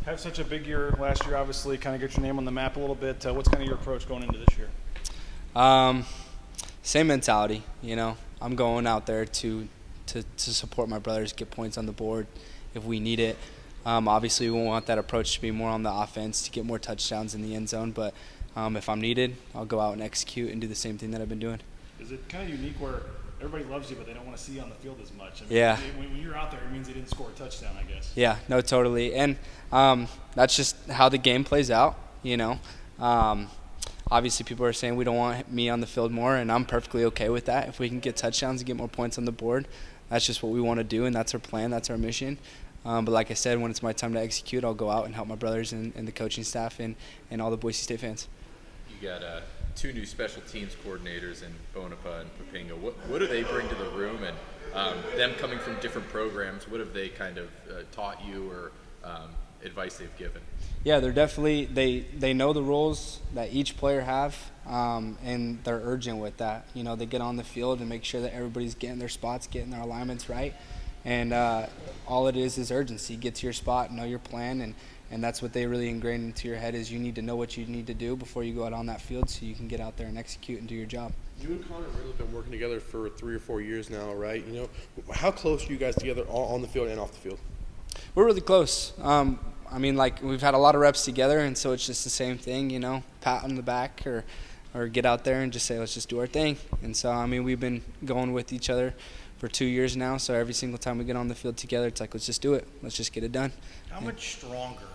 Have such a big year last year, obviously, kind of get your name on the map a little bit. What's kind of your approach going into this year? Same mentality, I'm going out there to support my brothers, get points on the board if we need it. Obviously, we want that approach to be more on the offense, to get more touchdowns in the end zone. But if I'm needed, I'll go out and execute and do the same thing that I've been doing. Is it kind of unique where everybody loves you, but they don't want to see you on the field as much? Yeah. When you're out there, it means they didn't score a touchdown, I guess. Yeah, no, totally. And that's just how the game plays out, Obviously, people are saying we don't want me on the field more, and I'm perfectly okay with that. If we can get touchdowns and get more points on the board, that's just what we want to do, and that's our plan, that's our mission. But like I said, when it's my time to execute, I'll go out and help my brothers and the coaching staff and all the Boise State fans. You got two new special teams coordinators in Bonapa and Papinga. What do they bring to the room? And them coming from different programs, what have they kind of taught you or advice they've given? Yeah, they're definitely they know the roles that each player have, and they're urgent with that. They get on the field and make sure that everybody's getting their spots, getting their alignments right, and all it is urgency. Get to your spot, know your plan, and that's what they really ingrain into your head is you need to know what you need to do before you go out on that field so you can get out there and execute and do your job. You and Connor have really been working together for 3 or 4 years now, right? How close are you guys together on the field and off the field? We're really close. We've had a lot of reps together, and so it's just the same thing, pat on the back or get out there and just say, let's just do our thing. And so, we've been going with each other for 2 years now, so every single time we get on the field together, it's like, let's just do it. Let's just get it done. How much stronger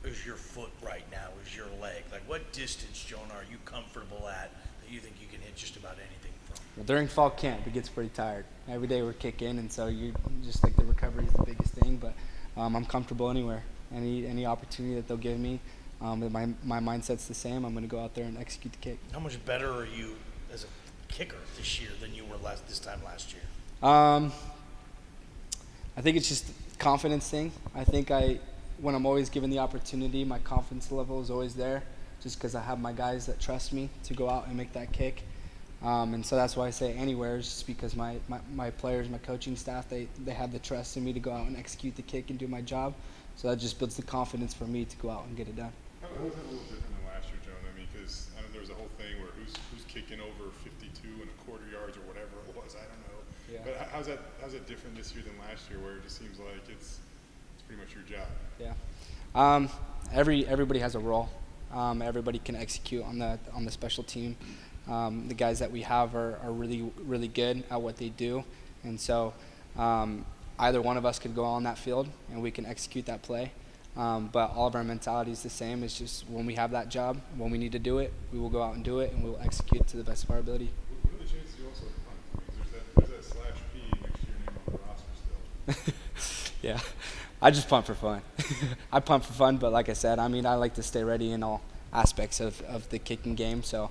is your foot right now, is your leg? Like, what distance, Jonah, are you comfortable at that you think you can hit just about anything from? Well, during fall camp, it gets pretty tired. Every day we're kicking, and so you just like the recovery is the biggest thing, but I'm comfortable anywhere. Any opportunity that they'll give me, my mindset's the same. I'm going to go out there and execute the kick. How much better are you as a kicker this year than you were this time last year? I think it's just a confidence thing. I think when I'm always given the opportunity, my confidence level is always there just because I have my guys that trust me to go out and make that kick. And so that's why I say anywhere is just because my players, my coaching staff, they have the trust in me to go out and execute the kick and do my job. So that just builds the confidence for me to go out and get it done. How is that a little different than last year, Jonah? Because there was a whole thing where who's kicking over 52.25 yards or whatever it was. I don't know. Yeah. But how's that different this year than last year, where it just seems like it's pretty much your job? Yeah. Everybody has a role. Everybody can execute on the special team. The guys that we have are really, really good at what they do, and so either one of us could go on that field and we can execute that play. But all of our mentality is the same. It's just when we have that job, when we need to do it, we will go out and do it, and we will execute to the best of our ability. What are the chances you also punt? There's that /P next to your name on the roster still. Yeah, I just punt for fun. I punt for fun, but like I said, I like to stay ready in all aspects of the kicking game. So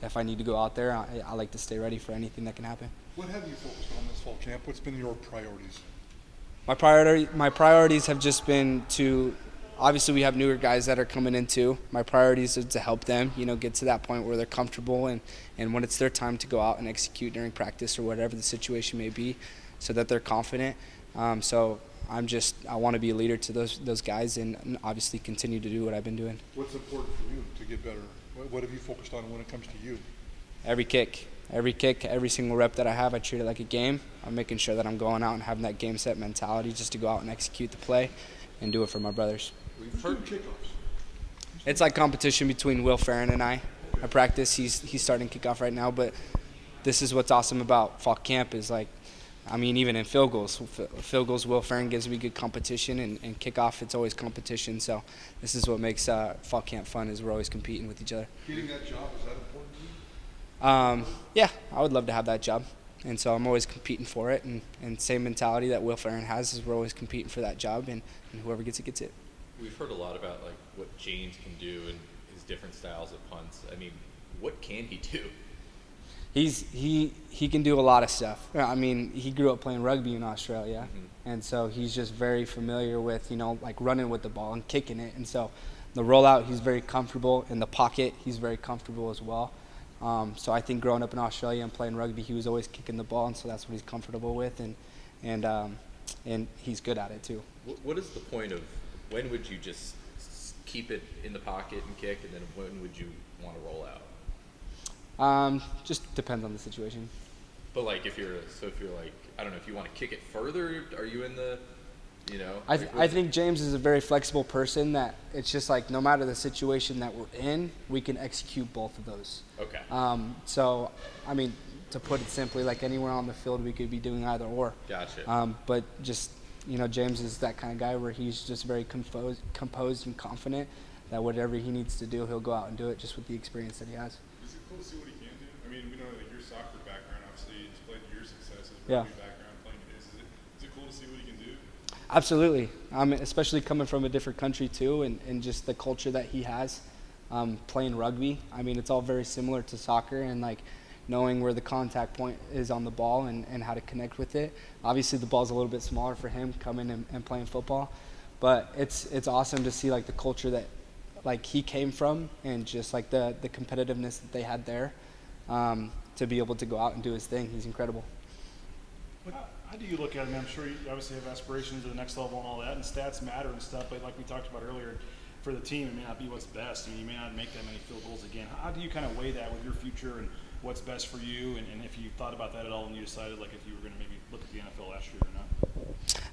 if I need to go out there, I like to stay ready for anything that can happen. What have you focused on this fall camp? What's been your priorities? My priorities have just been to, obviously we have newer guys that are coming in too. My priorities are to help them, get to that point where they're comfortable and when it's their time to go out and execute during practice or whatever the situation may be, so that they're confident. So I want to be a leader to those guys and obviously continue to do what I've been doing. What's important for you to get better? What have you focused on when it comes to you? Every kick, every single rep that I have, I treat it like a game. I'm making sure that I'm going out and having that game set mentality just to go out and execute the play and do it for my brothers. We've heard kickoffs. It's like competition between Will Farron and I. I practice. He's starting kickoff right now, but this is what's awesome about fall camp is even in field goals, Will Farron gives me good competition, and kickoff, it's always competition. So this is what makes fall camp fun is we're always competing with each other. Getting that job, is that important to you? Yeah, I would love to have that job. And so I'm always competing for it. And same mentality that Will Farron has is we're always competing for that job, and whoever gets it, gets it. We've heard a lot about what James can do and his different styles of punts. What can he do? He can do a lot of stuff. He grew up playing rugby in Australia, and so he's just very familiar with, running with the ball and kicking it. And so the rollout, he's very comfortable. In the pocket, he's very comfortable as well. So I think growing up in Australia and playing rugby, he was always kicking the ball, and so that's what he's comfortable with, and he's good at it too. What is the point of when would you just keep it in the pocket and kick, and then when would you want to roll out? Just depends on the situation. But like if you're like, I don't know, if you want to kick it further, are you in the, you know? I think James is a very flexible person that it's just like no matter the situation that we're in, we can execute both of those. Okay. So, I mean, to put it simply, like anywhere on the field, we could be doing either or. Gotcha. But just, you know, James is that kind of guy where he's just very composed and confident that whatever he needs to do, he'll go out and do it just with the experience that he has. Is it cool to see what he can do? I mean, we know like your soccer background, obviously, it's played your successes, Yeah. rugby background, playing his. Is it cool to see what he can do? Absolutely. Especially coming from a different country too, and just the culture that he has, playing rugby. I mean, it's all very similar to soccer, and like knowing where the contact point is on the ball and how to connect with it. Obviously, the ball's a little bit smaller for him coming and playing football, but it's awesome to see like the culture that like he came from and just like the competitiveness that they had there, to be able to go out and do his thing. He's incredible. How do you look at it? I mean, I'm sure you obviously have aspirations to the next level and all that, and stats matter and stuff, but like we talked about earlier, for the team, it may not be what's best. I mean, you may not make that many field goals again. How do you kind of weigh that with your future and what's best for you, and if you thought about that at all when you decided like if you were going to maybe look at the NFL last year or not?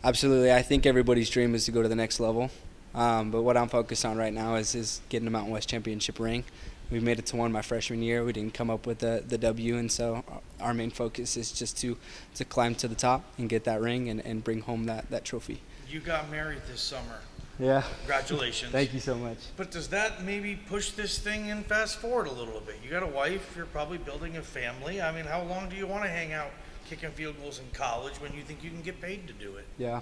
Absolutely. I think everybody's dream is to go to the next level. But what I'm focused on right now is getting a Mountain West championship ring. We made it to one my freshman year. We didn't come up with the W, and so our main focus is just to climb to the top and get that ring and bring home that trophy. You got married this summer. Yeah. Congratulations. Thank you so much. But does that maybe push this thing and fast forward a little bit? You got a wife, you're probably building a family. I mean, how long do you want to hang out kicking field goals in college when you think you can get paid to do it? Yeah.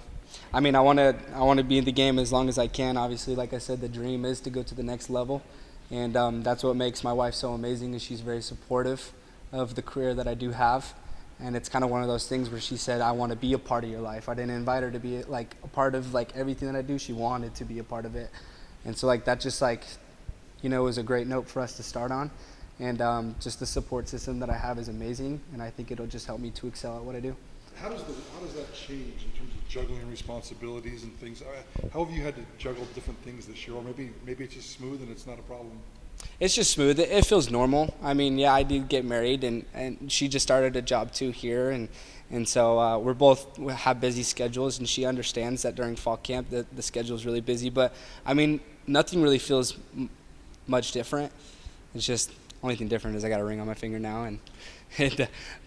I mean, I want to be in the game as long as I can. Obviously, like I said, the dream is to go to the next level. And that's what makes my wife so amazing, is she's very supportive of the career that I do have. And it's kind of one of those things where she said, I want to be a part of your life. I didn't invite her to be like a part of like everything that I do. She wanted to be a part of it. And so like that just like, you know, was a great note for us to start on. And just the support system that I have is amazing. And I think it'll just help me to excel at what I do. How does that change in terms of juggling responsibilities and things? How have you had to juggle different things this year? Or maybe it's just smooth and it's not a problem? It's just smooth. It feels normal. I mean, yeah, I did get married, and she just started a job too here, and so we have busy schedules, and she understands that during fall camp the schedule is really busy. But I mean, nothing really feels much different. It's just only thing different is I got a ring on my finger now,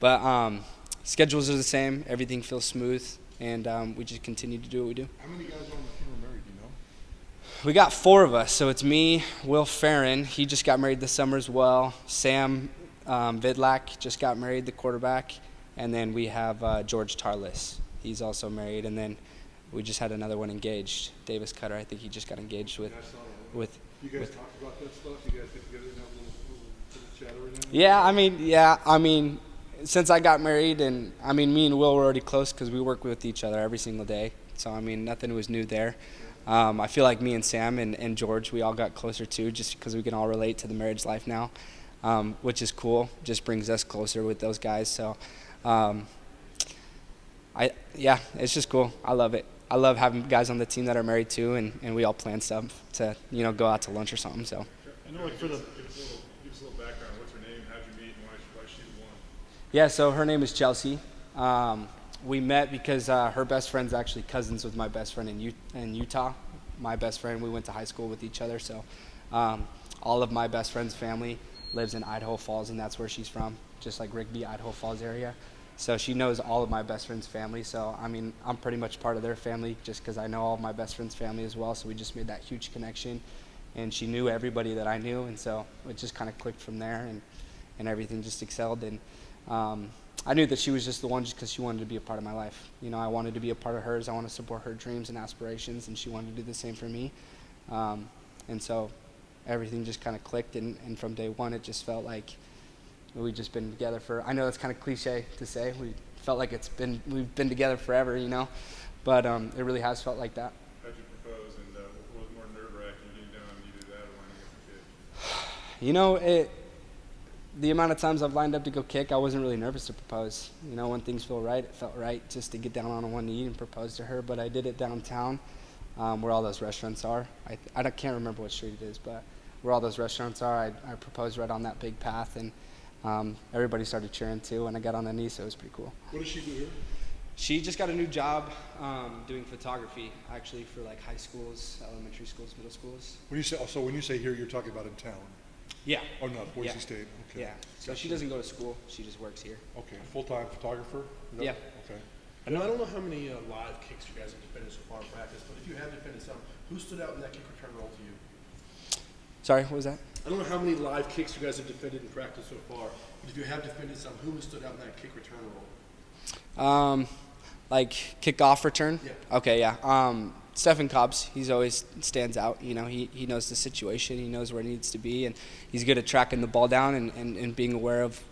but schedules are the same. Everything feels smooth, and we just continue to do what we do. How many guys on the team are married, do you know? We got 4 of us, so it's me, Will Farron. He just got married this summer as well. Sam Vidlak just got married, the quarterback. And then we have George Tarlis. He's also married. And then we just had another one engaged. Davis Cutter, I think he just got engaged with. You guys talk about that stuff? You guys get together and have a little chatter right now? Yeah, I mean, since I got married, and I mean, me and Will were already close because we work with each other every single day. So, I mean, nothing was new there. I feel like me and Sam and George, we all got closer too, just because we can all relate to the marriage life now, which is cool. Just brings us closer with those guys. So, it's just cool. I love it. I love having guys on the team that are married too, and we all plan stuff to, you know, go out to lunch or something. So. I know, like for the. Give us a little background. What's her name? How'd you meet? And why she's the one? Yeah, so her name is Chelsea. We met because her best friend's actually cousins with my best friend in Utah. My best friend, we went to high school with each other. So all of my best friend's family lives in Idaho Falls, and that's where she's from, just like Rigby, Idaho Falls area. So she knows all of my best friend's family. So, I mean, I'm pretty much part of their family just because I know all of my best friend's family as well. So we just made that huge connection. And she knew everybody that I knew, and so it just kind of clicked from there, and everything just excelled. And I knew that she was just the one just because she wanted to be a part of my life. You know, I wanted to be a part of hers. I want to support her dreams and aspirations, and she wanted to do the same for me. And so everything just kind of clicked, and from day one it just felt like we've just been together for, I know that's kind of cliche to say, we felt like we've been together forever, you know, but it really has felt like that. How'd you propose, and what was more nerve-wracking, getting down on either that or lining up the kid? You know, the amount of times I've lined up to go kick, I wasn't really nervous to propose. You know, when things feel right, it felt right just to get down on one knee and propose to her, but I did it downtown. where all those restaurants are. Can't remember what street it is, but where all those restaurants are, I proposed right on that big path, and everybody started cheering too when I got on the knee, so it was pretty cool. What does she do here? She just got a new job doing photography, actually, for like high schools, elementary schools, middle schools. When you say, so when you say here, you're talking about in town? Yeah. Oh, no, Boise Yeah. State, okay. Yeah. So she doesn't go to school. She just works here. Okay, full-time photographer? Is that- Yeah. Okay. I don't know how many live kicks you guys have defended so far in practice, but if you have defended some, who stood out in that kick return roll to you? Sorry, what was that? I don't know how many live kicks you guys have defended in practice so far, but if you have defended some, who has stood out in that kick return roll? Like kickoff return? Yeah. Okay, yeah. Stephen Cobbs, he's always stands out. You know, he knows the situation, he knows where he needs to be, and he's good at tracking the ball down and being aware of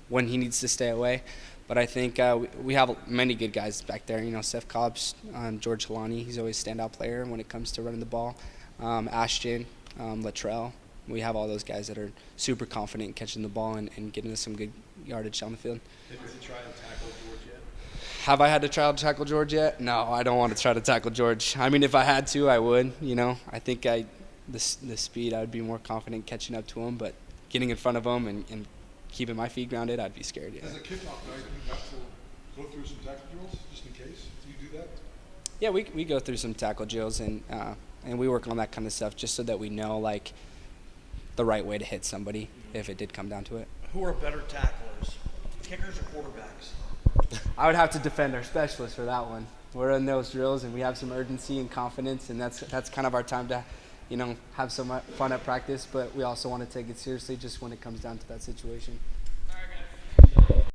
when he needs to stay away. But I think we have many good guys back there. You know, Steph Cobbs, George Halani, he's always a standout player when it comes to running the ball. Ashton, Latrell. We have all those guys that are super confident in catching the ball and getting us some good yardage down the field. Have you had to try and tackle George yet? Have I had to try to tackle George yet? No, I don't want to try to tackle George. I mean, if I had to, I would. You know, I think the speed, I would be more confident catching up to him. But getting in front of him and keeping my feet grounded, I'd be scared. Yeah. As a kickoff guy, do you have to go through some tackle drills, just in case? Do you do that? Yeah, we go through some tackle drills and we work on that kind of stuff just so that we know like the right way to hit somebody if it did come down to it. Who are better tacklers, kickers or quarterbacks? I would have to defend our specialists for that one. We're in those drills and we have some urgency and confidence, and that's kind of our time to, you know, have some fun at practice. But we also want to take it seriously just when it comes down to that situation.